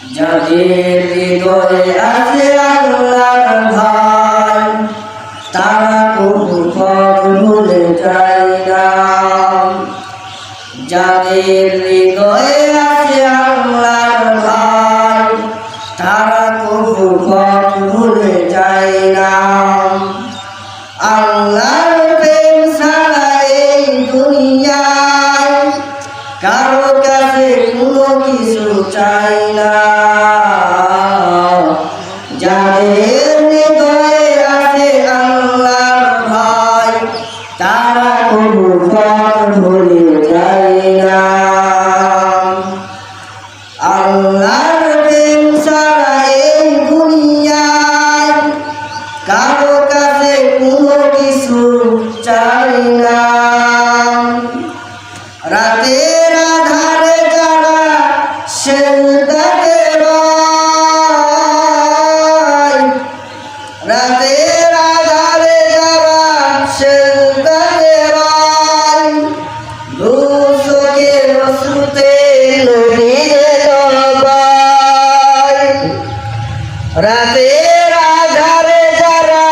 যাদের হৃদয়ে আছে আল্লাহর ভয় তারা কবু পথ ভুলে যায় না। যাদের হৃদয়ে আছে আল্লাহর ভয় তারা কবু পথ ভুলে যায় না। আল্লাহর প্রেম ছাড়া এই দুনিয়ায় কারো কাছে কোনো কিছু চাই না। যাদের হৃদয়ে আছে আল্লাহর ভয় তারা কবু পথ ভুলে যায় না। আল্লাহর প্রেম ছাড়া এই দুনিয়ায় কারো কাছে কোনো কিছু চাই না। রাতের আধারে যারা সেজদাতে রয়, রাতের আধারে যারা সেজদাতে রয়, দু চোখের অশ্রুতে নদীর জবায়। রাতের আধারে যারা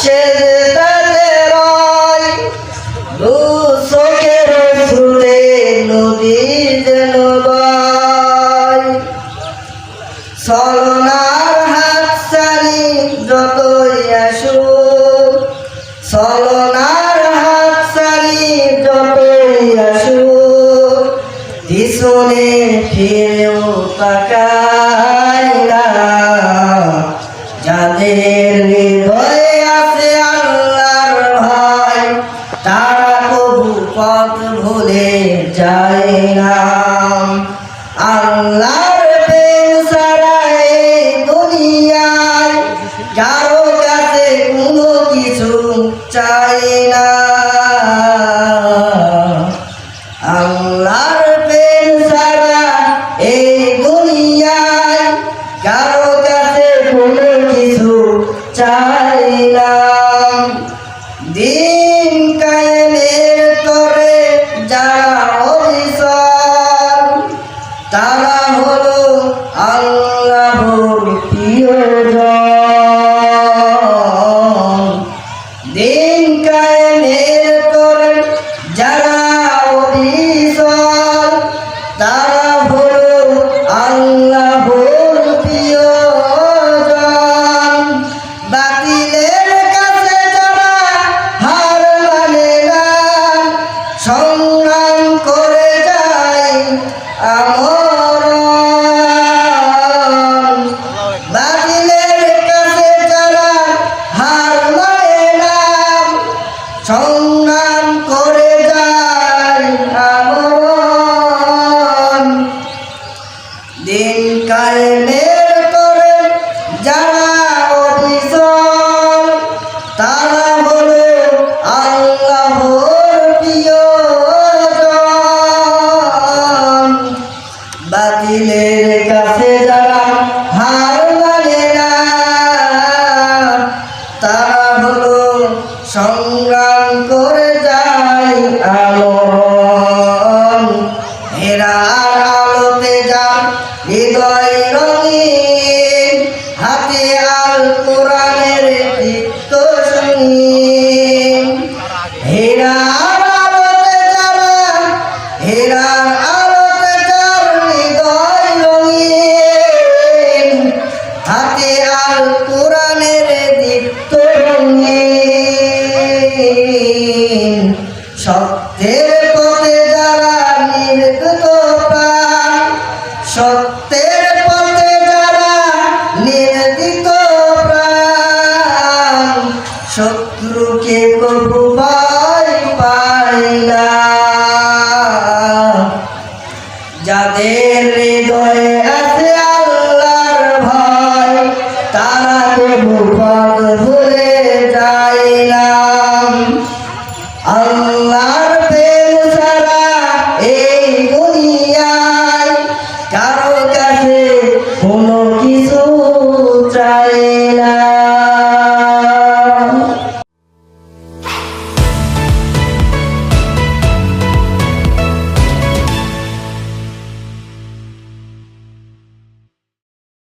সেজদাতে রয়, দু চোখের অশ্রুতে নদীর জবায়। ছলনার হাত ছাড়ি যতই আসুক, ছলনার হাত ছাড়ি যতই আসুক, পিছনে ফিরেও তাকায় না। যাদের হৃদয়ে আছে আল্লাহর ভয় তারা কবু পথ ভুলে যায় না। আল্লাহর প্রেম ছাড়া এই দুনিয়ায় কারো কাছে কোনো কিছু চাই না। আল্লাহর প্রেম ছাড়া এই দুনিয়ায় কারো কাছে কোনো কিছু চাই না। দিন কায়েমের তরে যারা অবিচল তারা হলো আল্লাহর প্রিয়জন। দিন কায়েমের তরে যারা অবিচল তারা হলো আল্লাহর প্রিয়জন। বাতিলের কাছে যারা হার মানে না, সংগ্রাম করে যায় আমরণ। বাতিলের কাছে যারা হার মানে না, সংগ্রাম করে যায় আমরণ। দিন কায়েমের তরে যারা অবিচল তারা হলো আল্লাহর প্রিয়জন। বাতিলের কাছে যারা হার মানে না তারা হলো সংগ্রাম করে যায় আমরণ। হেরার আলোতে যার হৃদয় রঙিন, হাতে আল কোরআনের দীপ্ত সঙ্গীন। হেরার আলোতে যারা, হেরার আলোতে যার হৃদয় রঙিন, হাতে আল কোরআনের দীপ্ত রঙিন। সত্যের পথে যারা নির্গত প্রাণ, সত্যের পথে যারা নির্গত